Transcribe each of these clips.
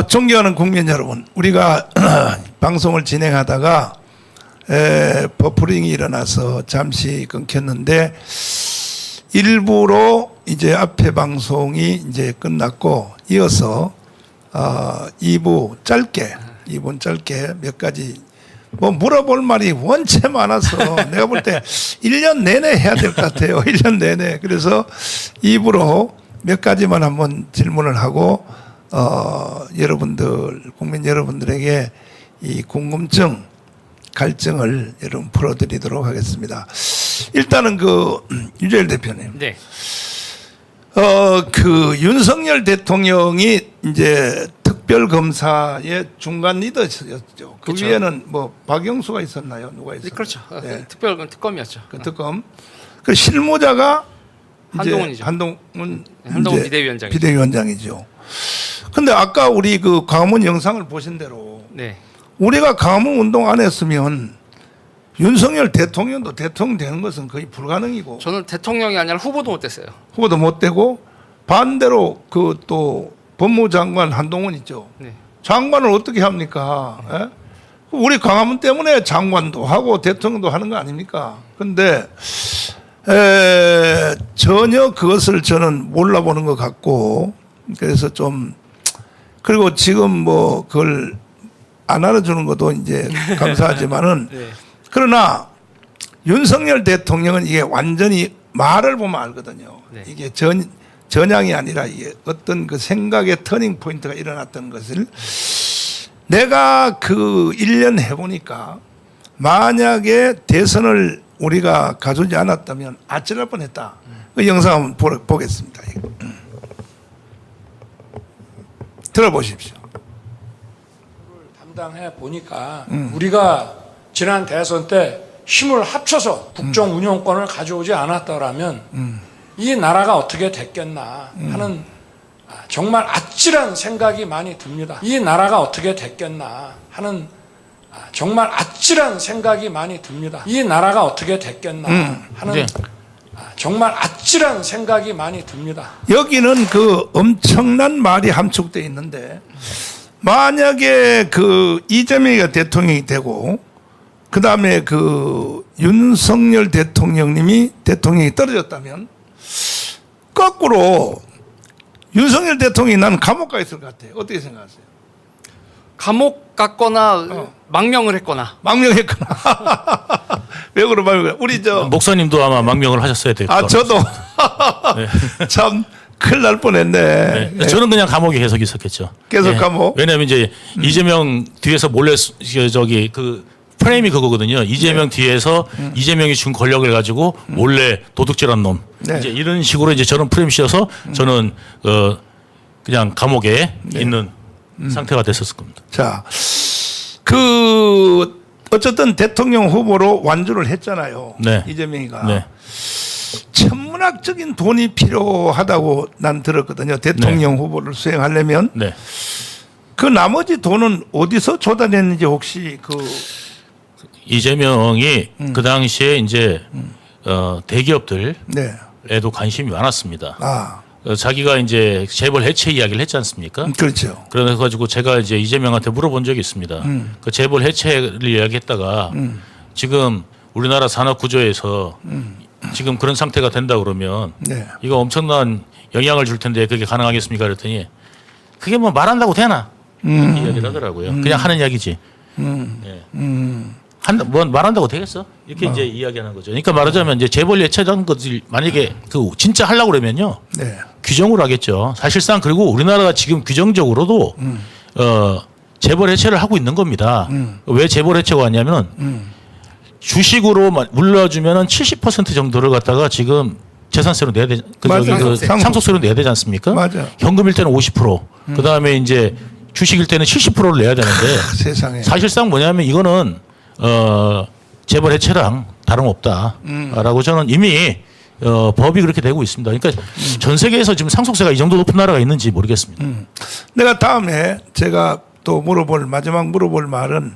존경하는 국민 여러분, 우리가 방송을 진행하다가 버프링이 일어나서 잠시 끊겼는데 일부로 이제 앞에 방송이 이제 끝났고 이어서 2부 짧게 몇 가지 뭐 물어볼 말이 원체 많아서 내가 볼 때 1년 내내 해야 될 것 같아요. 1년 내내. 그래서 2부로 몇 가지만 한번 질문을 하고 여러분들 국민 여러분들에게 이 궁금증 갈증을 여러분 풀어드리도록 하겠습니다. 일단은 유재열 대표님. 네. 윤석열 대통령이 이제 특별검사의 중간 리더였죠. 그 그렇죠. 위에는 뭐 박영수가 있었나요? 누가 있었나요? 그렇죠. 네. 특검이었죠. 그 특검. 그 실무자가 한동훈이죠. 한동훈 한동훈 이제 비대위원장이죠. 비대위원장이죠. 근데 아까 우리 그 광화문 영상을 보신 대로 네. 우리가 광화문 운동 안 했으면 윤석열 대통령도 대통령 되는 것은 거의 불가능이고 저는 대통령이 아니라 후보도 못 됐어요. 후보도 못 되고 반대로 그 또 법무장관 한동훈 있죠. 네. 장관을 어떻게 합니까? 예? 우리 광화문 때문에 장관도 하고 대통령도 하는 거 아닙니까? 근데 전혀 그것을 저는 몰라보는 것 같고 그래서 좀 그리고 지금 뭐 그걸 안 알아주는 것도 이제 감사하지만은 네. 그러나 윤석열 대통령은 이게 완전히 말을 보면 알거든요. 네. 이게 전향이 아니라 이게 어떤 그 생각의 터닝 포인트가 일어났던 것을 내가 그 1년 해보니까 만약에 대선을 우리가 가져오지 않았다면 아찔할 뻔했다. 그 영상 한번 보겠습니다. 들어보십시오. 담당해 보니까 우리가 지난 대선 때 힘을 합쳐서 국정 운영권을 가져오지 않았더라면 이 나라가 어떻게 됐겠나 하는 정말 아찔한 생각이 많이 듭니다. 이 나라가 어떻게 됐겠나 하는 정말 아찔한 생각이 많이 듭니다. 이 나라가 어떻게 됐겠나 하는 네. 정말 아찔한 생각이 많이 듭니다. 여기는 그 엄청난 말이 함축되어 있는데 만약에 그 이재명이가 대통령이 되고 그 다음에 그 윤석열 대통령이 떨어졌다면 거꾸로 윤석열 대통령이 난 감옥 가 있을 것 같아요. 어떻게 생각하세요? 감옥 갔거나 망명을 했거나. 망명했구나. 왜 그러면 우리 목사님도 아마 망명을 하셨어야 될 거예요. 저도 참 큰일 날 뻔했네. 네. 저는 그냥 감옥에 계속 있었겠죠. 계속 감옥? 왜냐하면 이제 이재명 뒤에서 몰래 그 프레임이 그거거든요. 이재명 뒤에서 이재명이 준 권력을 가지고 몰래 도둑질한 놈. 네. 이제 이런 식으로 이제 저는 프레임 씌워서 저는 그냥 감옥에 있는 상태가 됐었을 겁니다. 자, 어쨌든 대통령 후보로 완주를 했잖아요. 네. 이재명이가. 네. 천문학적인 돈이 필요하다고 난 들었거든요. 대통령 후보를 수행하려면. 네. 그 나머지 돈은 어디서 조달했는지 혹시 이재명이 그 당시에 이제 대기업들에도 네. 관심이 많았습니다. 자기가 자기가 이제 재벌 해체 이야기를 했지 않습니까? 그렇죠. 그래가지고 제가 이제 이재명한테 물어본 적이 있습니다. 그 재벌 해체를 이야기했다가 지금 우리나라 산업 구조에서 지금 그런 상태가 된다 그러면 네. 이거 엄청난 영향을 줄 텐데 그게 가능하겠습니까? 그랬더니 그게 뭐 말한다고 되나? 이렇게 이야기를 하더라고요. 그냥 하는 이야기지. 뭐 말한다고 되겠어? 이렇게 이제 이야기하는 거죠. 그러니까 말하자면 이제 재벌 해체라는 것을 만약에 그 진짜 하려고 그러면요. 네. 규정으로 하겠죠. 사실상 그리고 우리나라가 지금 규정적으로도 재벌 해체를 하고 있는 겁니다. 왜 재벌 해체가 왔냐면 주식으로 물려주면은 70% 정도를 갖다가 지금 재산세로 내야 되, 상속세로 내야 되지 않습니까? 맞아요. 현금일 때는 50%, 그 다음에 이제 주식일 때는 70%를 내야 되는데 세상에. 사실상 뭐냐면 이거는 재벌 해체랑 다름없다라고 저는 이미 법이 그렇게 되고 있습니다. 그러니까 전 세계에서 지금 상속세가 이 정도 높은 나라가 있는지 모르겠습니다. 내가 다음에 제가 또 마지막 물어볼 말은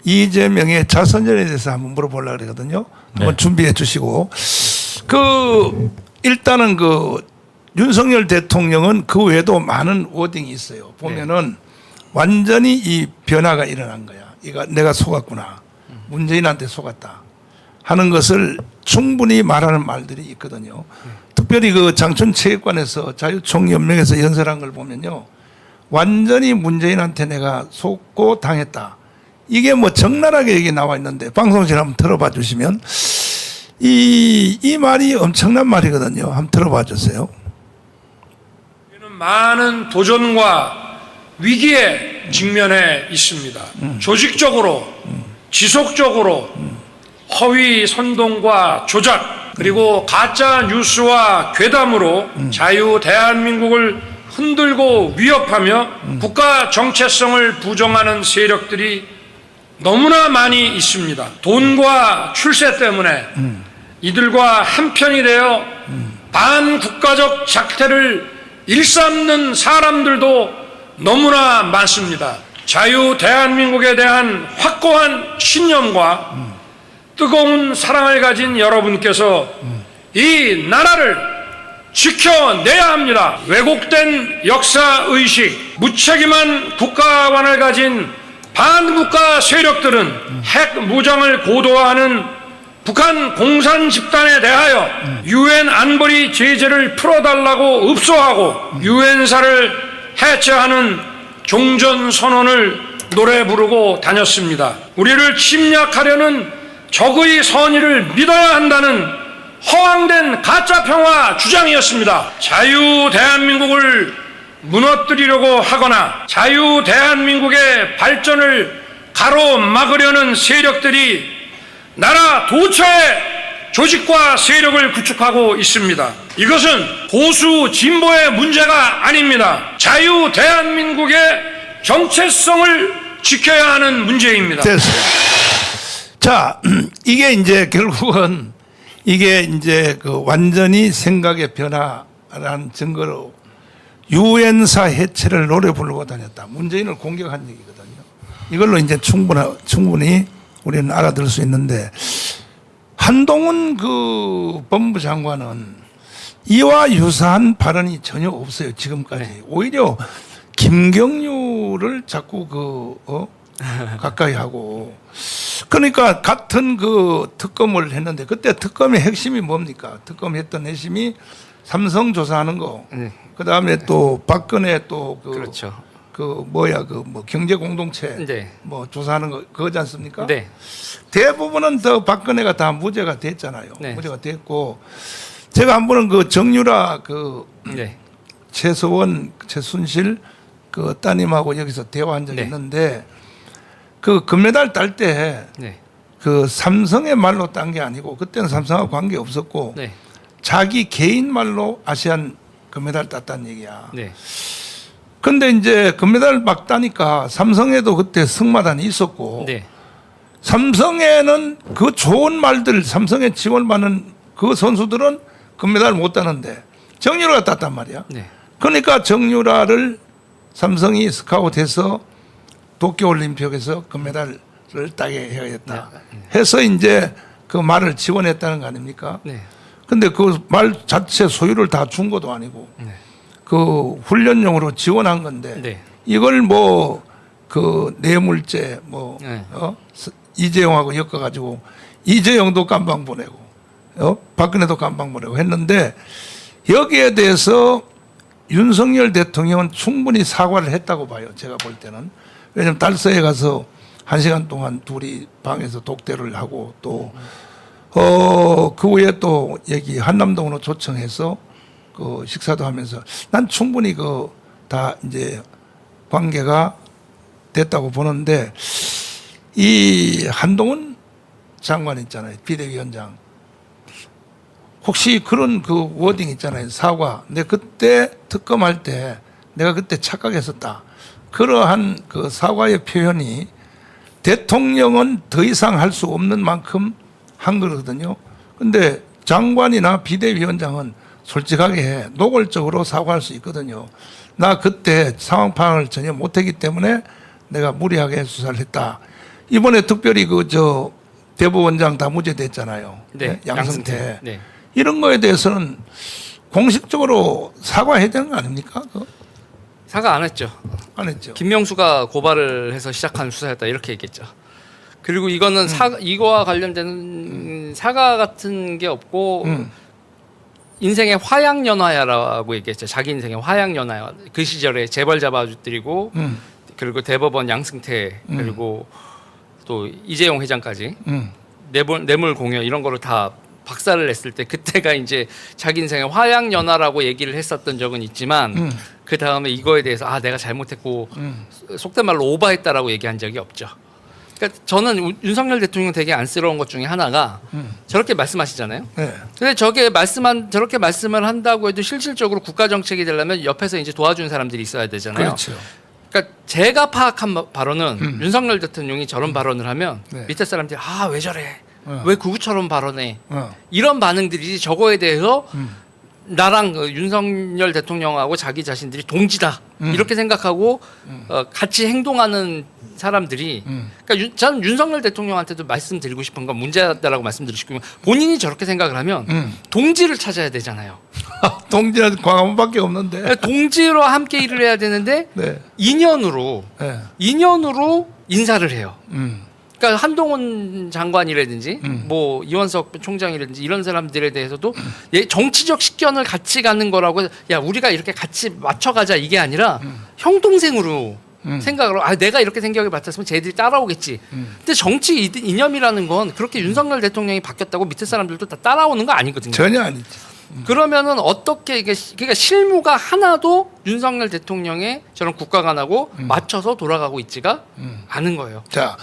이재명의 자선전에 대해서 한번 물어보려고 그러거든요. 한번 네. 준비해 주시고 일단은 윤석열 대통령은 그 외에도 많은 워딩이 있어요. 보면은 완전히 이 변화가 일어난 거야. 이거 내가 속았구나. 문재인한테 속았다 하는 것을 충분히 말하는 말들이 있거든요. 특별히 그 장춘체육관에서 자유총연맹에서 연설한 걸 보면요. 완전히 문재인한테 내가 속고 당했다. 이게 뭐 적나라하게 여기 나와 있는데 방송실 한번 들어봐 주시면 이 말이 엄청난 말이거든요. 한번 들어봐 주세요. 우리는 많은 도전과 위기에 직면해 있습니다. 조직적으로, 지속적으로 허위 선동과 조작 그리고 가짜 뉴스와 괴담으로 자유 대한민국을 흔들고 위협하며 국가 정체성을 부정하는 세력들이 너무나 많이 있습니다. 돈과 출세 때문에 이들과 한편이 되어 반국가적 작태를 일삼는 사람들도 너무나 많습니다. 자유 대한민국에 대한 확고한 신념과 뜨거운 사랑을 가진 여러분께서 이 나라를 지켜내야 합니다. 왜곡된 역사의식, 무책임한 국가관을 가진 반국가 세력들은 핵 무장을 고도화하는 북한 공산 집단에 대하여 유엔 안보리 제재를 풀어달라고 읍소하고 유엔사를 해체하는 종전선언을 노래 부르고 다녔습니다. 우리를 침략하려는 적의 선의를 믿어야 한다는 허황된 가짜평화 주장이었습니다. 자유 대한민국을 무너뜨리려고 하거나 자유 대한민국의 발전을 가로막으려는 세력들이 나라 도처에 조직과 세력을 구축하고 있습니다. 이것은 보수 진보의 문제가 아닙니다. 자유 대한민국의 정체성을 지켜야 하는 문제입니다. 됐어요. 자, 이게 이제 결국은 이게 이제 그 완전히 생각의 변화라는 증거로 유엔사 해체를 노래 부르고 다녔다. 문재인을 공격한 얘기거든요. 이걸로 이제 충분히 우리는 알아들 수 있는데 한동훈 그 법무부 장관은 이와 유사한 발언이 전혀 없어요. 지금까지. 네. 오히려 김경유를 자꾸 가까이 하고 그러니까 같은 그 특검을 했는데 그때 특검의 핵심이 뭡니까? 특검 했던 핵심이 삼성 조사하는 거. 네. 그다음에 또 박근혜 또 그렇죠. 뭐 경제 공동체 네. 뭐 조사하는 거 그거지 않습니까? 네. 대부분은 더 박근혜가 다 무죄가 됐잖아요. 네. 무죄가 됐고 제가 한 번은 그 정유라 네. 최서원 최순실 그 따님하고 여기서 대화한 적이 네. 있는데 그 금메달 딸 때 네. 그 삼성의 말로 딴 게 아니고 그때는 삼성하고 관계 없었고 네. 자기 개인 말로 아시안 금메달 땄다는 얘기야. 네. 근데 이제 금메달 막 따니까 삼성에도 그때 승마단이 있었고 네. 삼성에는 그 좋은 말들 삼성에 지원받는 그 선수들은 금메달 못 따는데 정유라가 땄단 말이야. 네. 그러니까 정유라를 삼성이 스카웃해서 도쿄올림픽에서 금메달을 따게 해야겠다 해서 이제 그 말을 지원했다는 거 아닙니까? 네. 근데 그 말 자체 소유를 다 준 것도 아니고 네. 그 훈련용으로 지원한 건데 네. 이걸 뭐 그 뇌물죄 뭐 네. 이재용하고 엮어가지고 이재용도 감방 보내고 박근혜도 감방 보내고 했는데 여기에 대해서 윤석열 대통령은 충분히 사과를 했다고 봐요. 제가 볼 때는. 왜냐하면 달서에 가서 1시간 동안 둘이 방에서 독대를 하고 또 그 후에 또 여기 한남동으로 초청해서 그 식사도 하면서 난 충분히 그 다 이제 관계가 됐다고 보는데 이 한동훈 장관 있잖아요. 비대위원장. 혹시 그런 그 워딩 있잖아요. 사과. 내가 그때 특검할 때 내가 그때 착각했었다. 그러한 그 사과의 표현이 대통령은 더 이상 할 수 없는 만큼 한 거거든요. 근데 장관이나 비대위원장은 솔직하게 노골적으로 사과할 수 있거든요. 나 그때 상황 파악을 전혀 못했기 때문에 내가 무리하게 수사를 했다. 이번에 특별히 대법원장 다 무죄됐잖아요. 네. 양승태. 네. 이런 거에 대해서는 공식적으로 사과해야 되는 거 아닙니까? 사과 안 했죠. 안 했죠. 김명수가 고발을 해서 시작한 수사였다 이렇게 얘기했죠. 그리고 이거는 이거와 관련된 사과 같은 게 없고 인생의 화양연화야라고 얘기했죠. 자기 인생의 화양연화야. 그 시절에 재벌 잡아주드리고 그리고 대법원 양승태 그리고 또 이재용 회장까지 뇌물 공여 이런 거를 다 박살을 냈을 때 그때가 이제 자기 인생의 화양연화라고 얘기를 했었던 적은 있지만 그 다음에 이거에 대해서 아 내가 잘못했고 속된 말로 오바했다라고 얘기한 적이 없죠. 그러니까 저는 윤석열 대통령 되게 안쓰러운 것 중에 하나가 저렇게 말씀하시잖아요. 네. 근데 저렇게 말씀을 한다고 해도 실질적으로 국가 정책이 되려면 옆에서 이제 도와주는 사람들이 있어야 되잖아요. 그렇죠. 그러니까 제가 파악한 바로는 윤석열 대통령이 저런 발언을 하면 네. 밑에 사람들이 아 왜 저래? 왜 구구처럼 발언해? 어. 이런 반응들이지 저거에 대해서 나랑 그 윤석열 대통령하고 자기 자신들이 동지다 이렇게 생각하고 같이 행동하는 사람들이 그러니까 저는 윤석열 대통령한테도 말씀드리고 싶은 건 문제다라고 말씀드리고 싶으면 본인이 저렇게 생각을 하면 동지를 찾아야 되잖아요. 동지는 광화문밖에 없는데. 동지로 함께 일을 해야 되는데 네. 인연으로 인사를 해요. 그러니까 한동훈 장관이라든지 뭐 이원석 총장이라든지 이런 사람들에 대해서도 정치적 식견을 같이 가는 거라고 야 우리가 이렇게 같이 맞춰가자 이게 아니라 형 동생으로 생각을 아 내가 이렇게 생각을 맡았으면 쟤들이 따라오겠지. 근데 정치 이념이라는 건 그렇게 윤석열 대통령이 바뀌었다고 밑에 사람들도 다 따라오는 거 아니거든요. 전혀 아니죠. 그러면은 어떻게 이게 그러니까 실무가 하나도 윤석열 대통령의 저런 국가관하고 맞춰서 돌아가고 있지가 않은 거예요. 자,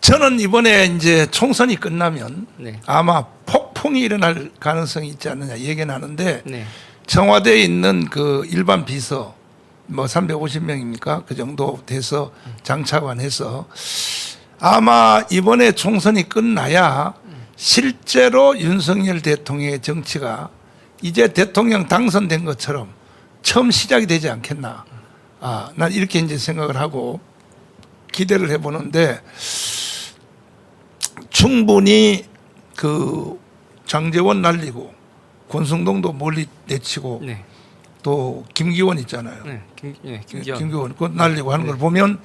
저는 이번에 이제 총선이 끝나면 네. 아마 폭풍이 일어날 가능성이 있지 않느냐 얘기는 하는데 네. 청와대에 있는 그 일반 비서 뭐 350명입니까? 그 정도 돼서 장차관해서 아마 이번에 총선이 끝나야 실제로 윤석열 대통령의 정치가 이제 대통령 당선된 것처럼 처음 시작이 되지 않겠나. 아, 난 이렇게 이제 생각을 하고 기대를 해보는데 충분히 그 장제원 날리고 권성동도 멀리 내치고 네. 또 김기원 있잖아요. 네. 김기현. 김기원 그거 날리고 하는 걸 보면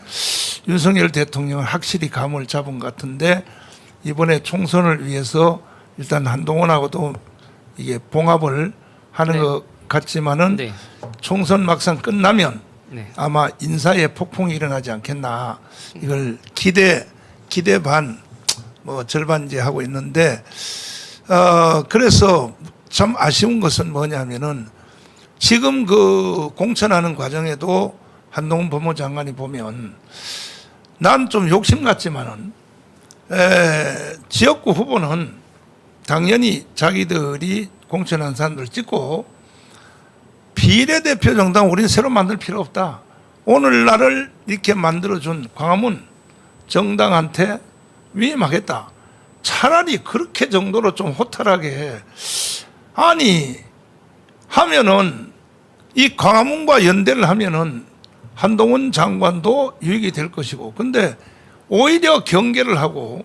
윤석열 대통령은 확실히 감을 잡은 것 같은데 이번에 총선을 위해서 일단 한동훈하고도 이게 봉합을 하는 네. 것 같지만은 네. 총선 막상 끝나면 네. 아마 인사의 폭풍이 일어나지 않겠나 이걸 기대 반 뭐 절반 이제 하고 있는데 그래서 참 아쉬운 것은 뭐냐면은 지금 그 공천하는 과정에도 한동훈 법무장관이 보면 난 좀 욕심 같지만은 지역구 후보는 당연히 자기들이 공천한 사람들 찍고 비례대표 정당 우리는 새로 만들 필요 없다. 오늘날을 이렇게 만들어준 광화문 정당한테 위임하겠다. 차라리 그렇게 정도로 좀 호탈하게 아니 하면은 이 광화문과 연대를 하면은 한동훈 장관도 유익이 될 것이고 근데 오히려 경계를 하고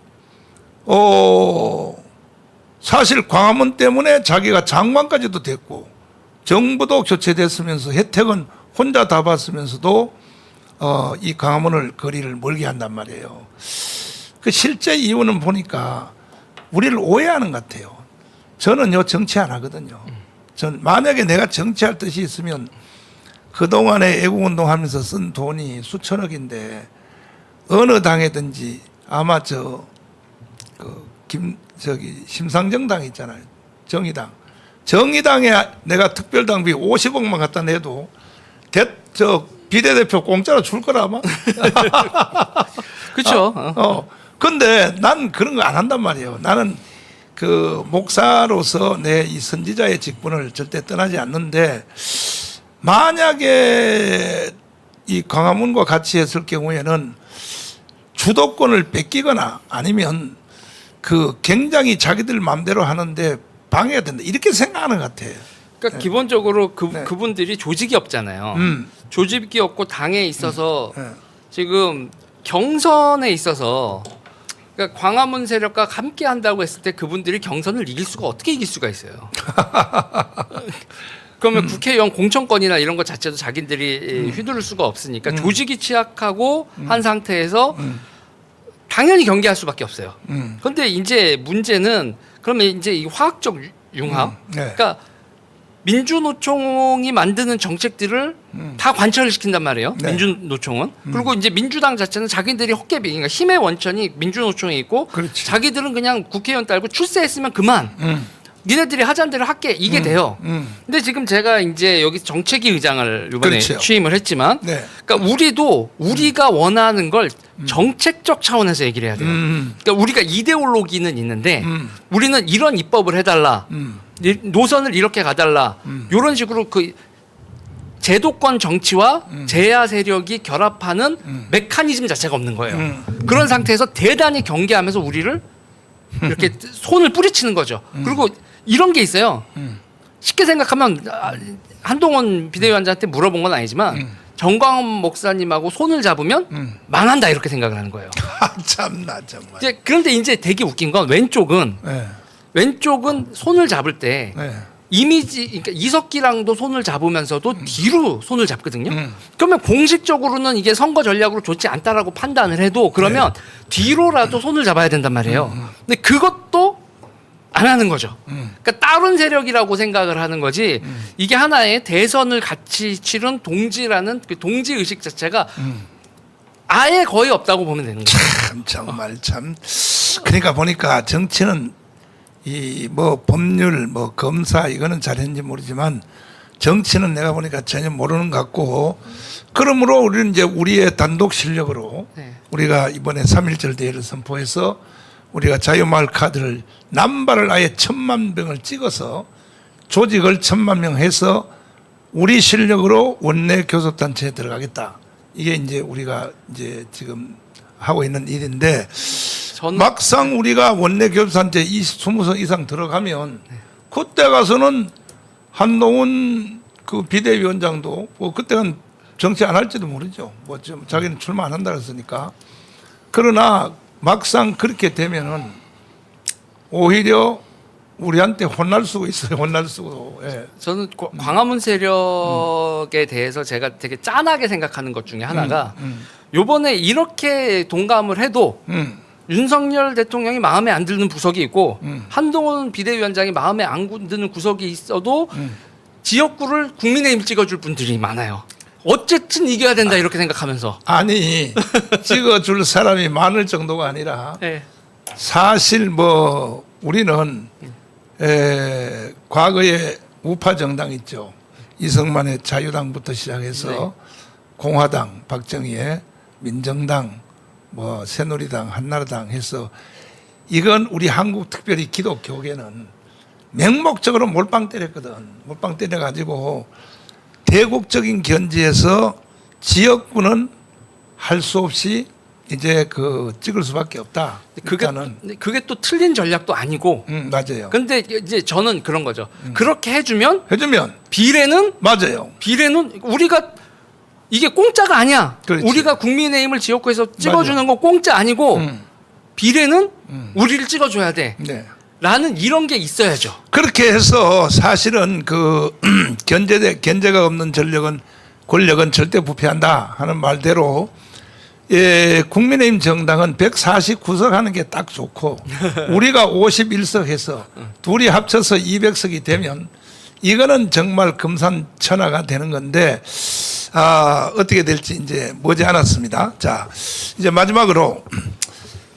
사실 광화문 때문에 자기가 장관까지도 됐고 정부도 교체됐으면서 혜택은 혼자 다 받으면서도 이 광화문을 거리를 멀게 한단 말이에요. 그 실제 이유는 보니까 우리를 오해하는 것 같아요. 저는요 정치 안 하거든요. 전 만약에 내가 정치할 뜻이 있으면 그동안에 애국운동하면서 쓴 돈이 수천억인데 어느 당이든지 아마 심상정 당 있잖아요. 정의당에 내가 특별당비 50억만 갖다 내도 비례대표 공짜로 줄 거라 아마. 그렇죠. 근데 난 그런 거 안 한단 말이에요. 나는 그 목사로서 내 이 선지자의 직분을 절대 떠나지 않는데 만약에 이 광화문과 같이 했을 경우에는 주도권을 뺏기거나 아니면 그 굉장히 자기들 마음대로 하는데 방해가 된다 이렇게 생각하는 것 같아요. 그러니까 기본적으로 그분들이 조직이 없잖아요. 조직이 없고 당에 있어서 지금 경선에 있어서 그러니까 광화문 세력과 함께 한다고 했을 때 그분들이 경선을 어떻게 이길 수가 있어요. 그러면 국회의원 공천권이나 이런 것 자체도 자기들이 휘두를 수가 없으니까 조직이 취약하고 한 상태에서 당연히 경계할 수밖에 없어요. 그런데 이제 문제는 그러면 이제 이 화학적 융합, 네. 그러니까 민주노총이 만드는 정책들을 다 관철을 시킨단 말이에요. 네. 민주노총은. 그리고 이제 민주당 자체는 자기들이 헛개비, 그러니까 힘의 원천이 민주노총에 있고 그렇지. 자기들은 그냥 국회의원 딸고 출세했으면 그만. 니네들이 하자는 대로 할게 이게 돼요. 근데 지금 제가 이제 여기 정책위 의장을 이번에 그렇죠. 취임을 했지만, 네. 그러니까 우리가 원하는 걸 정책적 차원에서 얘기를 해야 돼요. 그러니까 우리가 이데올로기는 있는데 우리는 이런 입법을 해달라, 노선을 이렇게 가달라, 이런 식으로 그 제도권 정치와 제야 세력이 결합하는 메커니즘 자체가 없는 거예요. 그런 상태에서 대단히 경계하면서 우리를 이렇게 손을 뿌리치는 거죠. 그리고 이런 게 있어요. 쉽게 생각하면 한동훈 비대위원장한테 물어본 건 아니지만 정광훈 목사님하고 손을 잡으면 망한다 이렇게 생각을 하는 거예요. 참나 정말. 그런데 이제 되게 웃긴 건 네. 왼쪽은 손을 잡을 때 네. 이미지, 그러니까 이석기랑도 손을 잡으면서도 뒤로 손을 잡거든요. 그러면 공식적으로는 이게 선거 전략으로 좋지 않다라고 판단을 해도 그러면 뒤로라도 손을 잡아야 된단 말이에요. 근데 그것도 안 하는 거죠. 그러니까 다른 세력이라고 생각을 하는 거지. 이게 하나의 대선을 같이 치른 동지라는 그 동지 의식 자체가 아예 거의 없다고 보면 되는 거예요. 참 정말 참. 그러니까 보니까 정치는 이 뭐 법률 뭐 검사 이거는 잘했는지 모르지만 정치는 내가 보니까 전혀 모르는 것 같고, 그러므로 우리는 이제 우리의 단독 실력으로 네. 우리가 이번에 3.1절 대회를 선포해서 우리가 자유마을 카드를 남발을 아예 1,000만 명을 찍어서 조직을 1,000만 명 해서 우리 실력으로 원내 교섭단체에 들어가겠다. 이게 이제 우리가 이제 지금 하고 있는 일인데, 막상 우리가 원내 교섭단체 20석 이상 들어가면 그때 가서는 한동훈 그 비대위원장도 뭐 그때는 정치 안 할지도 모르죠. 뭐 좀 자기는 출마 안 한다 그랬으니까. 그러나 막상 그렇게 되면은 오히려 우리한테 혼날 수가 있어요. 혼날 수도. 예. 저는 광화문 세력에 대해서 제가 되게 짠하게 생각하는 것 중에 하나가 요번에 이렇게 동감을 해도 윤석열 대통령이 마음에 안 드는 구석이 있고 한동훈 비대위원장이 마음에 안 드는 구석이 있어도 지역구를 국민의힘 찍어줄 분들이 많아요. 어쨌든 이겨야 된다 이렇게 생각하면서. 아니 찍어줄 사람이 많을 정도가 아니라 네. 사실 뭐 우리는 과거에 우파 정당 있죠. 이승만의 자유당부터 시작해서 네. 공화당, 박정희의 민정당, 뭐 새누리당, 한나라당 해서 이건 우리 한국 특별히 기독교계는 맹목적으로 몰빵 때렸거든. 몰빵 때려가지고 대국적인 견지에서 지역구는 할 수 없이 이제 그 찍을 수밖에 없다. 그게 또 틀린 전략도 아니고. 맞아요. 근데 이제 저는 그런 거죠. 그렇게 해주면 비례는 맞아요. 우리가 이게 공짜가 아니야. 그렇지. 우리가 국민의힘을 지역구에서 찍어주는 거 공짜 아니고 비례는 우리를 찍어줘야 돼. 네. 라는 이런 게 있어야죠. 그렇게 해서 사실은 그 견제가 없는 권력은 절대 부패한다 하는 말대로 국민의힘 정당은 149석 하는 게 딱 좋고 우리가 51석 해서 둘이 합쳐서 200석이 되면 이거는 정말 금산천하가 되는 건데 어떻게 될지 이제 머지않았습니다. 자, 이제 마지막으로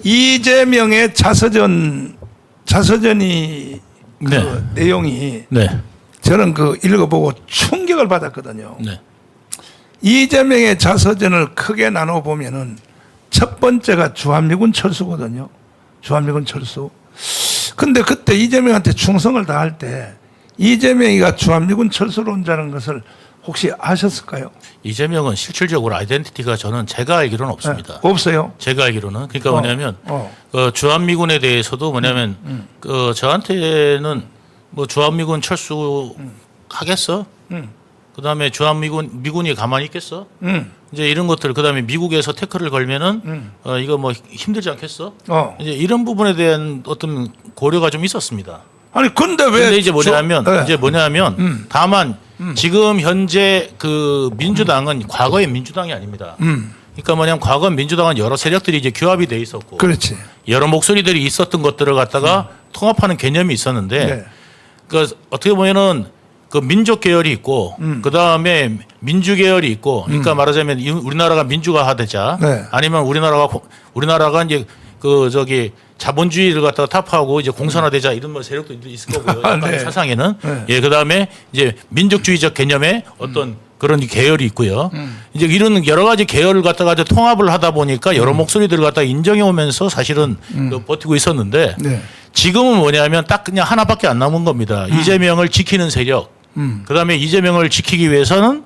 이재명의 자서전이 그 네. 내용이 네. 저는 그 읽어보고 충격을 받았거든요. 네. 이재명의 자서전을 크게 나눠 보면은 첫 번째가 주한미군 철수거든요. 주한미군 철수. 근데 그때 이재명한테 충성을 다할 때 이재명이가 주한미군 철수론자는 것을 혹시 아셨을까요? 이재명은 실질적으로 아이덴티티가 저는 제가 알기로는 없습니다. 네, 없어요. 제가 알기로는 그러니까 뭐냐면 어. 주한미군에 대해서도 뭐냐면 저한테는 뭐 주한미군 철수 하겠어? 그다음에 미군이 가만히 있겠어? 이제 이런 것들 그다음에 미국에서 태클을 걸면은 이거 뭐 힘들지 않겠어? 이제 이런 부분에 대한 어떤 고려가 좀 있었습니다. 아니 근데 왜? 근데 이제 뭐냐면 네. 다만 지금 현재 그 민주당은 과거의 민주당이 아닙니다. 그러니까 뭐냐면 과거 민주당은 여러 세력들이 이제 규합이 돼 있었고 그렇지. 여러 목소리들이 있었던 것들을 갖다가 통합하는 개념이 있었는데 네. 그 어떻게 보면은 그 민족 계열이 있고 그 다음에 민주 계열이 있고 그러니까 말하자면 우리나라가 민주화되자 네. 아니면 우리나라가 이제 그 저기 자본주의를 갖다가 타파하고 이제 공산화되자 이런 뭐 세력도 있을 거고요. 약간 네. 사상에는 네. 예 그다음에 이제 민족주의적 개념의 어떤 그런 계열이 있고요. 이제 이런 여러 가지 계열을 갖다가 이제 통합을 하다 보니까 여러 목소리들을 갖다가 인정해 오면서 사실은 그 버티고 있었는데 네. 지금은 뭐냐면 딱 그냥 하나밖에 안 남은 겁니다. 이재명을 지키는 세력. 그다음에 이재명을 지키기 위해서는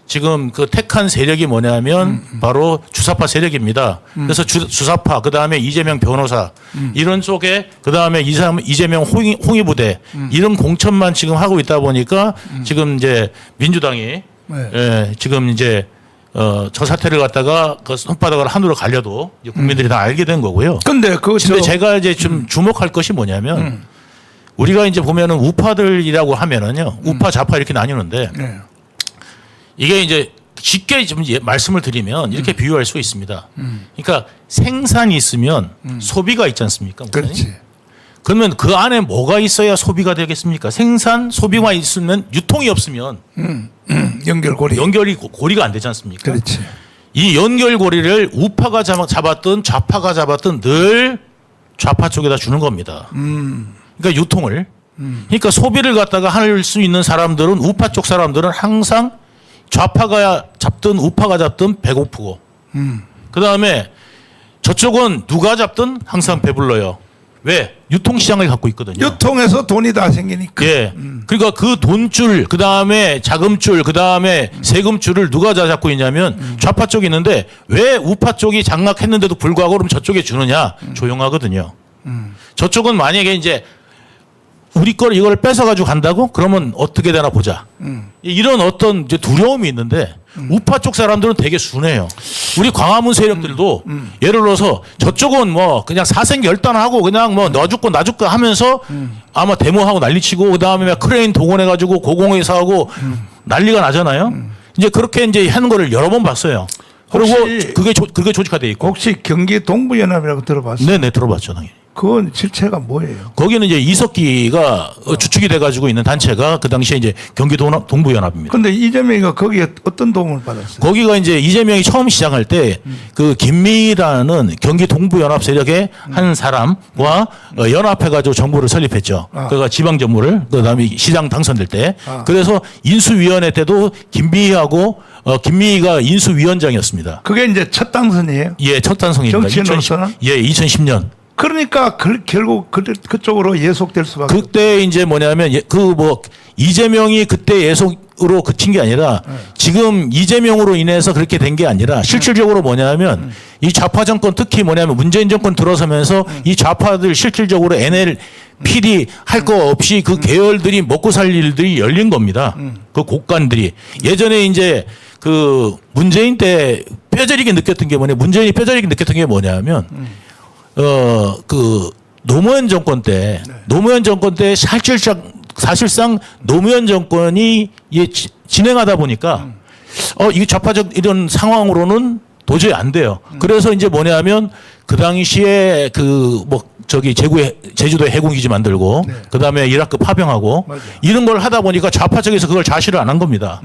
지금 그 택한 세력이 뭐냐면 바로 주사파 세력입니다. 그래서 주사파 그다음에 이재명 변호사 이런 쪽에 그다음에 이재명 홍위 부대 이런 공천만 지금 하고 있다 보니까 지금 이제 민주당이 네. 예, 지금 이제 저 사태를 갖다가 그 손바닥을 한으로 갈려도 이제 국민들이 다 알게 된 거고요. 근데 그 근데 제가 이제 좀 주목할 것이 뭐냐면 우리가 이제 보면은 우파들이라고 하면은요. 우파 좌파 이렇게 나뉘는데 네. 이게 이제 쉽게 좀 말씀을 드리면 이렇게 비유할 수 있습니다. 그러니까 생산이 있으면 소비가 있지 않습니까? 목사님? 그렇지. 그러면 그 안에 뭐가 있어야 소비가 되겠습니까? 생산, 소비가 있으면 유통이 없으면 연결고리. 연결이 고리가 안 되지 않습니까? 그렇지. 이 연결고리를 우파가 잡았든 좌파가 잡았든 늘 좌파 쪽에다 주는 겁니다. 그러니까 유통을. 그러니까 소비를 갖다가 할 수 있는 사람들은 우파 쪽 사람들은 항상 좌파가 잡든 우파가 잡든 배고프고 그 다음에 저쪽은 누가 잡든 항상 배불러요. 왜? 유통시장을 갖고 있거든요. 유통해서 돈이 다 생기니까. 예. 그러니까 그 돈줄, 그 다음에 자금줄, 그 다음에 세금줄을 누가 다 잡고 있냐면 좌파 쪽이 있는데 왜 우파 쪽이 장악했는데도 불구하고 그럼 저쪽에 주느냐? 조용하거든요. 저쪽은 만약에 이제 우리 걸 이걸 뺏어가지고 간다고? 그러면 어떻게 되나 보자. 이런 어떤 이제 두려움이 있는데 우파 쪽 사람들은 되게 순해요. 우리 광화문 세력들도 예를 들어서 저쪽은 뭐 그냥 사생결단하고 그냥 뭐 너 죽고 나 죽고 하면서 아마 데모하고 난리치고 그 다음에 크레인 동원해가지고 고공회사 하고 난리가 나잖아요. 이제 그렇게 이제 하는 거를 여러 번 봤어요. 그리고 혹시- 그게 조직화돼 있고. 혹시 경기 동부연합이라고 들어봤어요? 네네 들어봤죠 당연히. 그건 실체가 뭐예요? 거기는 이제 이석기가 주축이 돼가지고 있는 단체가 그 당시에 이제 경기도 동부연합입니다. 근데 이재명이가 거기에 어떤 도움을 받았어요? 거기가 이제 이재명이 처음 시작할 때 그 김미라는 경기 동부연합 세력의 한 사람과 연합해가지고 정부를 설립했죠. 아. 그가 지방 정부를 그다음에 시장 당선될 때. 아. 그래서 인수위원회 때도 김미희하고 김미희가 인수위원장이었습니다. 그게 이제 첫 당선이에요. 예, 첫 단성입니다. 정치인으로서는? 예, 2010년. 그러니까 결국 그쪽으로 예속될 수밖에. 그때 이제 뭐냐면 그 뭐 이재명이 그때 예속으로 그친 게 아니라 지금 이재명으로 인해서 그렇게 된 게 아니라 실질적으로 뭐냐면 이 좌파 정권 특히 뭐냐면 문재인 정권 들어서면서 이 좌파들 실질적으로 NLPD 할 거 없이 그 계열들이 먹고 살 일들이 열린 겁니다. 그 곳간들이 예전에 이제 그 문재인 때 뼈저리게 느꼈던 게 문재인이 뼈저리게 느꼈던 게 뭐냐면 그 노무현 정권 때 사실상 노무현 정권이 진행하다 보니까 이게 좌파적 이런 상황으로는 도저히 안 돼요. 그래서 이제 뭐냐면 그 당시에 제주도에 해군기지 만들고 네. 그다음에 이라크 파병하고 맞아요. 이런 걸 하다 보니까 좌파 쪽에서 그걸 좌시를 안 한 겁니다.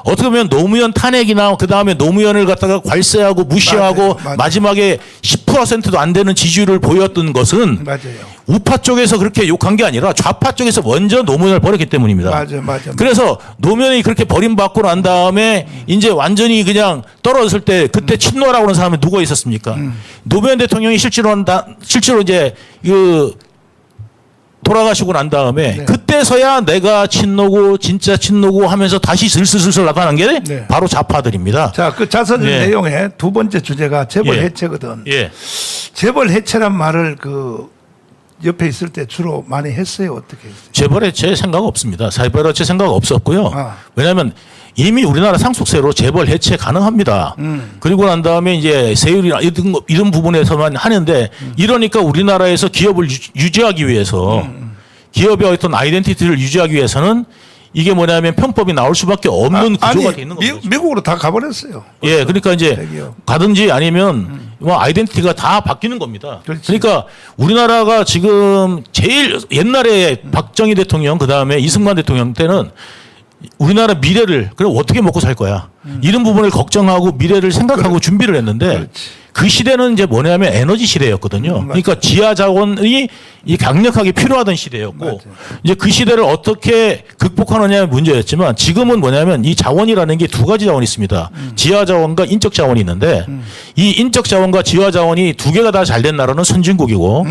어떻게 보면 노무현 탄핵이나 그다음에 노무현을 갖다가 괄세하고 무시하고 맞아요. 마지막에 10%도 안 되는 지지율을 보였던 것은 맞아요. 우파 쪽에서 그렇게 욕한 게 아니라 좌파 쪽에서 먼저 노무현을 버렸기 때문입니다. 맞아. 그래서 노무현이 그렇게 버림받고 난 다음에 이제 완전히 그냥 떨어졌을 때 그때 친노라고 하는 사람이 누가 있었습니까? 노무현 대통령이 실제로 이제 돌아가시고 난 다음에 네. 그때서야 내가 친노고 진짜 친노고 하면서 다시 슬슬 나타난 게 네. 바로 좌파들입니다. 자, 그 자서전 예. 내용의 두 번째 주제가 재벌 예. 해체거든. 예. 재벌 해체란 말을 그 옆에 있을 때 주로 많이 했어요. 어떻게 했어요? 재벌 해체 생각 없습니다. 재벌 해체 생각 없었고요. 아. 왜냐하면 이미 우리나라 상속세로 재벌 해체 가능합니다. 그리고 난 다음에 이제 세율이나 이런 부분에서만 하는데 이러니까 우리나라에서 기업을 유지하기 위해서 기업의 어떤 아이덴티티를 유지하기 위해서는 이게 뭐냐면 편법이 나올 수밖에 없는 구조가 돼 있는 겁니다. 미국으로 다 가버렸어요. 예, 그러니까 이제 대기업. 가든지 아니면 뭐 아이덴티티가 다 바뀌는 겁니다. 그렇지. 그러니까 우리나라가 지금 제일 옛날에 박정희 대통령 그다음에 이승만 대통령 때는 우리나라 미래를 그럼 어떻게 먹고 살 거야 이런 부분을 걱정하고 미래를 생각하고 준비를 했는데 그렇지. 그 시대는 이제 뭐냐면 에너지 시대였거든요. 그러니까 지하 자원이 이 강력하게 필요하던 시대였고 맞아요. 이제 그 시대를 어떻게 극복하느냐의 문제였지만 지금은 뭐냐면 이 자원이라는 게 두 가지 자원이 있습니다. 지하 자원과 인적 자원이 있는데 이 인적 자원과 지하 자원이 두 개가 다 잘 된 나라는 선진국이고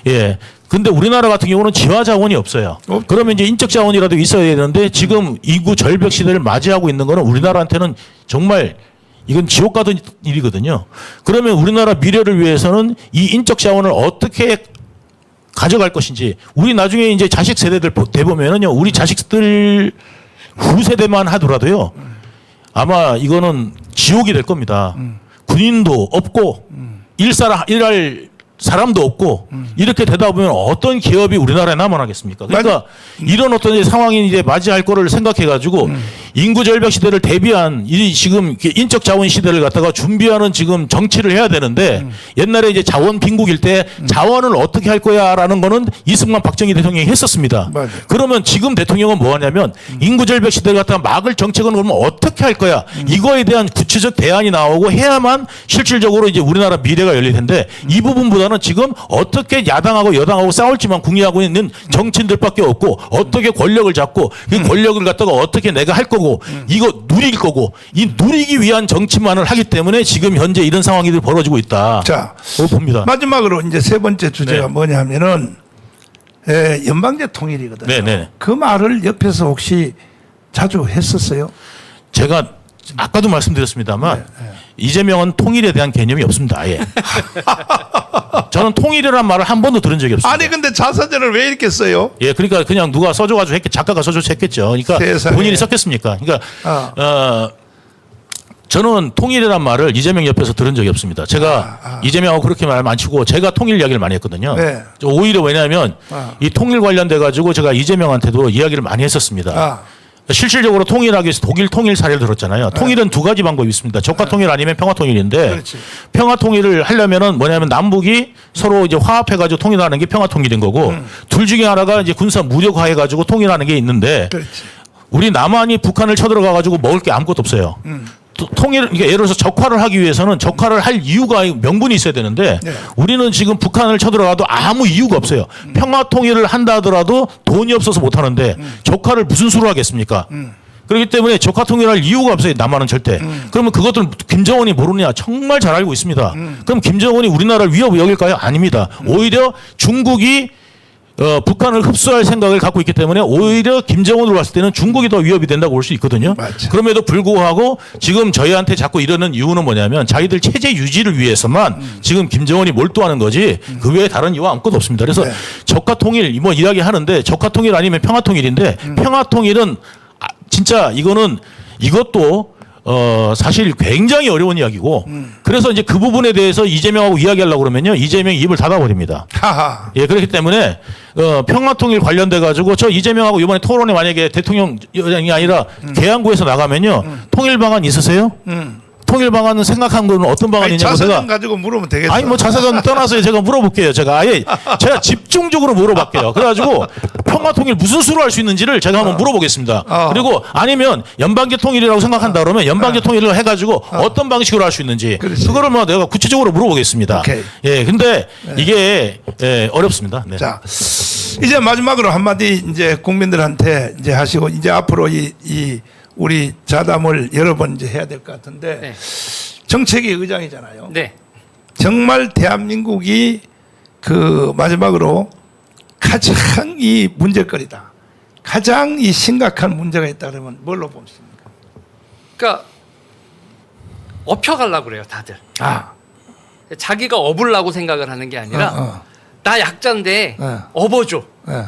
예. 근데 우리나라 같은 경우는 지하 자원이 없어요. 그러면 이제 인적 자원이라도 있어야 되는데 지금 인구 절벽 시대를 맞이하고 있는 거는 우리나라한테는 정말 이건 지옥 가던 일이거든요. 그러면 우리나라 미래를 위해서는 이 인적 자원을 어떻게 가져갈 것인지 우리 나중에 이제 자식 세대들 대보면은요 우리 자식들 후세대만 하더라도요 아마 이거는 지옥이 될 겁니다. 군인도 없고 일할 사람도 없고 이렇게 되다 보면 어떤 기업이 우리나라에 남아나겠습니까? 그러니까 이런 어떤 이제 상황이 이제 맞이할 거를 생각해 가지고 인구 절벽 시대를 대비한 이 지금 인적 자원 시대를 갖다가 준비하는 지금 정치를 해야 되는데 옛날에 이제 자원 빈국일 때 자원을 어떻게 할 거야라는 거는 이승만 박정희 대통령이 했었습니다. 맞아요. 그러면 지금 대통령은 뭐 하냐면 인구 절벽 시대를 갖다가 막을 정책은 그러면 어떻게 할 거야? 이거에 대한 구체적 대안이 나오고 해야만 실질적으로 이제 우리나라 미래가 열릴 텐데 이 부분보다는 지금 어떻게 야당하고 여당하고 싸울지만 궁리하고 있는 정치인들밖에 없고 어떻게 권력을 잡고 그 권력을 갖다가 어떻게 내가 할 거고 이거 누릴 거고 이 누리기 위한 정치만을 하기 때문에 지금 현재 이런 상황이 벌어지고 있다. 자, 봅니다. 마지막으로 이제 세 번째 주제가 네. 뭐냐면은 연방제 통일이거든요. 네네. 그 말을 옆에서 혹시 자주 했었어요? 제가 아까도 말씀드렸습니다만 이재명은 통일에 대한 개념이 없습니다. 아예. 저는 통일이라는 말을 한 번도 들은 적이 없습니다. 아니 근데 자서전을 왜 이렇게 써요? 예, 그러니까 그냥 누가 써줘가지고 작가가 써줘서 했겠죠. 그러니까 세상에. 본인이 썼겠습니까? 그러니까 아. 저는 통일이란 말을 이재명 옆에서 들은 적이 없습니다. 제가 이재명하고 그렇게 말 많이 치고 제가 통일 이야기를 많이 했거든요. 네. 오히려 왜냐하면 이 통일 관련돼 가지고 제가 이재명한테도 이야기를 많이 했었습니다. 아. 실질적으로 통일하기 위해서 독일 통일 사례를 들었잖아요. 통일은 두 가지 방법이 있습니다. 적화 통일 아니면 평화 통일인데 그렇지. 평화 통일을 하려면은 뭐냐면 남북이 서로 이제 화합해가지고 통일하는 게 평화 통일인 거고 둘 중에 하나가 이제 군사 무력화해가지고 통일하는 게 있는데 그렇지. 우리 남한이 북한을 쳐들어가가지고 먹을 게 아무것도 없어요. 통일, 그러니까 예를 들어서 적화를 하기 위해서는 적화를 할 이유가 명분이 있어야 되는데 네. 우리는 지금 북한을 쳐들어가도 아무 이유가 없어요. 평화 통일을 한다 하더라도 돈이 없어서 못 하는데 적화를 무슨 수로 하겠습니까? 그렇기 때문에 적화 통일할 이유가 없어요. 남한은 절대. 그러면 그것들 김정은이 모르느냐? 정말 잘 알고 있습니다. 그럼 김정은이 우리나라를 위협을 여길까요? 아닙니다. 오히려 중국이 북한을 흡수할 생각을 갖고 있기 때문에 오히려 김정은으로 봤을 때는 중국이 더 위협이 된다고 볼 수 있거든요. 맞죠. 그럼에도 불구하고 지금 저희한테 자꾸 이러는 이유는 뭐냐면 자기들 체제 유지를 위해서만 지금 김정은이 몰두하는 거지 그 외에 다른 이유가 아무것도 없습니다. 그래서 네. 적화 통일 뭐 이야기하는데 적화 통일 아니면 평화 통일인데 평화 통일은 진짜 이것도 사실 굉장히 어려운 이야기고 그래서 이제 그 부분에 대해서 이재명하고 이야기하려고 그러면요 이재명이 입을 닫아버립니다. 하하. 예, 그렇기 때문에 평화통일 관련돼 가지고 저 이재명하고 이번에 토론에 만약에 대통령이 아니라 계양구에서 나가면요 통일 방안 있으세요? 통일 방안은 생각한 거는 어떤 아니, 방안이냐고 자서전 제가 가지고 물으면 되겠어. 아니 뭐 자세전 떠나서 제가 물어볼게요. 제가 집중적으로 물어볼게요. 그래가지고 평화통일 무슨 수로 할 수 있는지를 제가 한번 물어보겠습니다. 그리고 아니면 연방제 통일이라고 생각한다 그러면 연방제 통일을 해가지고 어떤 방식으로 할 수 있는지 그렇지. 그거를 뭐 내가 구체적으로 물어보겠습니다. 오케이. 예, 근데 이게 어렵습니다. 네. 자, 이제 마지막으로 한마디 이제 국민들한테 이제 하시고 이제 앞으로 이 우리 자담을 여러 번 이제 해야 될 것 같은데 네. 정책위 의장이잖아요. 네. 정말 대한민국이 그 마지막으로 가장 이 문제거리다. 가장 이 심각한 문제가 있다 그러면 뭘로 보십니까? 그러니까 업혀가려고 그래요, 다들. 아, 자기가 업으려고 생각을 하는 게 아니라 나 약자인데 업어줘. 예.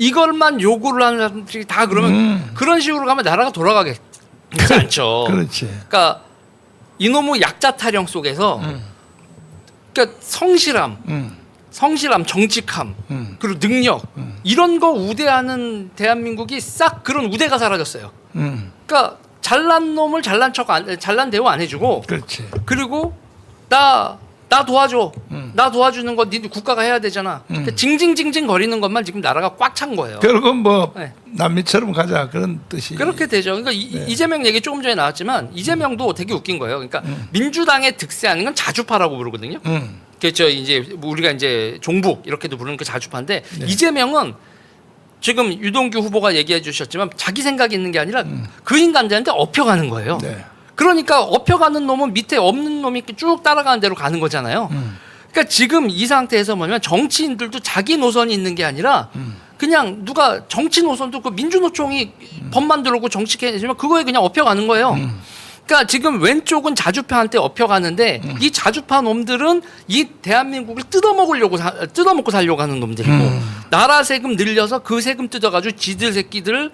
이걸만 요구를 하는 사람들이 다 그러면 그런 식으로 가면 나라가 돌아가겠지 않죠. 그렇지. 그러니까 이놈의 약자 타령 속에서 그러니까 성실함, 성실함, 정직함, 그리고 능력 이런 거 우대하는 대한민국이 싹 그런 우대가 사라졌어요. 그러니까 잘난 놈을 잘난 잘난 대우 안 해주고, 그렇지. 그리고 나 도와줘, 나 도와주는 거 니들 국가가 해야 되잖아. 그러니까 징징징징 거리는 것만 지금 나라가 꽉 찬 거예요. 결국은 뭐 네. 남미처럼 가자 그런 뜻이. 그렇게 되죠. 그러니까 이재명 얘기 조금 전에 나왔지만 이재명도 되게 웃긴 거예요. 그러니까 민주당의 득세하는 건 자주파라고 부르거든요. 그렇죠. 이제 우리가 이제 종북 이렇게도 부르는 그 자주파인데 이재명은 지금 유동규 후보가 얘기해 주셨지만 자기 생각이 있는 게 아니라 그 인간들한테 업혀가는 거예요. 네. 그러니까 업혀가는 놈은 밑에 없는 놈이 쭉 따라가는 대로 가는 거잖아요. 그러니까 지금 이 상태에서 뭐냐면 정치인들도 자기 노선이 있는 게 아니라 그냥 누가 정치 노선도 그 민주노총이 법 만들고 정치해주면 그거에 그냥 업혀가는 거예요. 그러니까 지금 왼쪽은 자주파한테 업혀가는데 이 자주파 놈들은 이 대한민국을 뜯어먹고 살려고 하는 놈들이고 나라 세금 늘려서 그 세금 뜯어가지고 지들 새끼들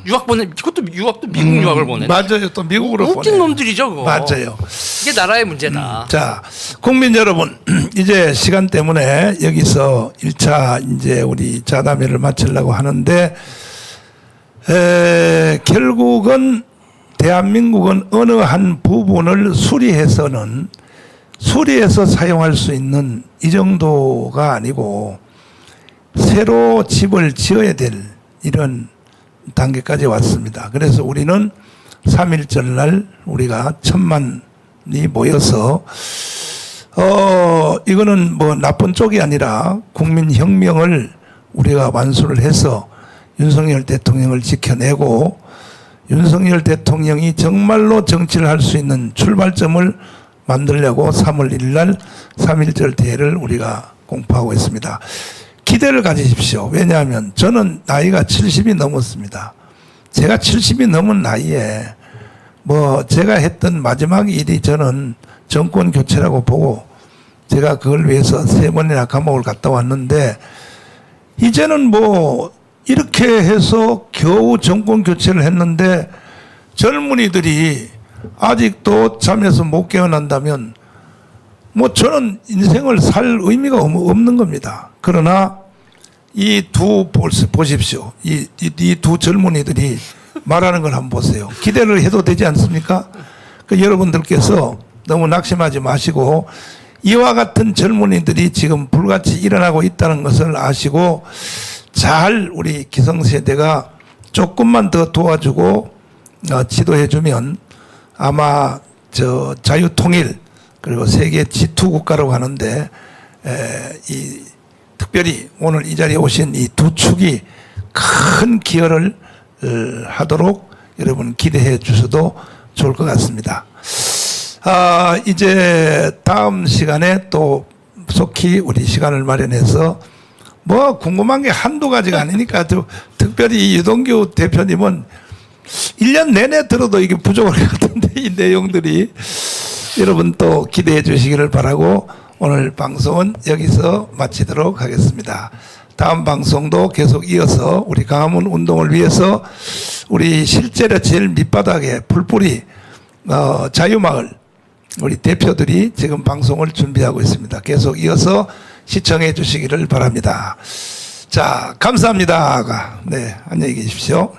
유학 보내. 그것도 유학도 미국 유학을 보내. 맞아요. 또 미국으로 웃긴 보내요. 놈들이죠, 그거. 맞아요. 이게 나라의 문제다. 자, 국민 여러분, 이제 시간 때문에 여기서 1차 이제 우리 자담회를 마치려고 하는데, 결국은 대한민국은 어느 한 부분을 수리해서 사용할 수 있는 이 정도가 아니고, 새로 집을 지어야 될 이런 단계까지 왔습니다. 그래서 우리는 3.1절 날 우리가 1,000만이 모여서 이거는 뭐 나쁜 쪽이 아니라 국민혁명을 우리가 완수를 해서 윤석열 대통령을 지켜내고 윤석열 대통령이 정말로 정치를 할 수 있는 출발점을 만들려고 3월 1일 날 3.1절 대회를 우리가 공포하고 있습니다. 기대를 가지십시오. 왜냐하면 저는 나이가 70이 넘었습니다. 제가 70이 넘은 나이에 뭐 제가 했던 마지막 일이 저는 정권 교체라고 보고 제가 그걸 위해서 3번이나 감옥을 갔다 왔는데 이제는 뭐 이렇게 해서 겨우 정권 교체를 했는데 젊은이들이 아직도 잠에서 못 깨어난다면 뭐 저는 인생을 살 의미가 없는 겁니다. 그러나 이 두 보십시오. 이 두 젊은이들이 말하는 걸 한번 보세요. 기대를 해도 되지 않습니까? 그 여러분들께서 너무 낙심하지 마시고 이와 같은 젊은이들이 지금 불같이 일어나고 있다는 것을 아시고 잘 우리 기성세대가 조금만 더 도와주고 지도해주면 아마 저 자유통일 그리고 세계 G2 국가라고 하는데 이 특별히 오늘 이 자리에 오신 이 두 축이 큰 기여를 하도록 여러분 기대해 주셔도 좋을 것 같습니다. 이제 다음 시간에 또 속히 우리 시간을 마련해서 뭐 궁금한 게 한두 가지가 아니니까 특별히 유동규 대표님은 1년 내내 들어도 이게 부족할 것 같은데 이 내용들이 여러분 또 기대해 주시기를 바라고 오늘 방송은 여기서 마치도록 하겠습니다. 다음 방송도 계속 이어서 우리 광화문 운동을 위해서 우리 실제로 제일 밑바닥에 풀뿌리 자유마을 우리 대표들이 지금 방송을 준비하고 있습니다. 계속 이어서 시청해 주시기를 바랍니다. 자, 감사합니다. 네, 안녕히 계십시오.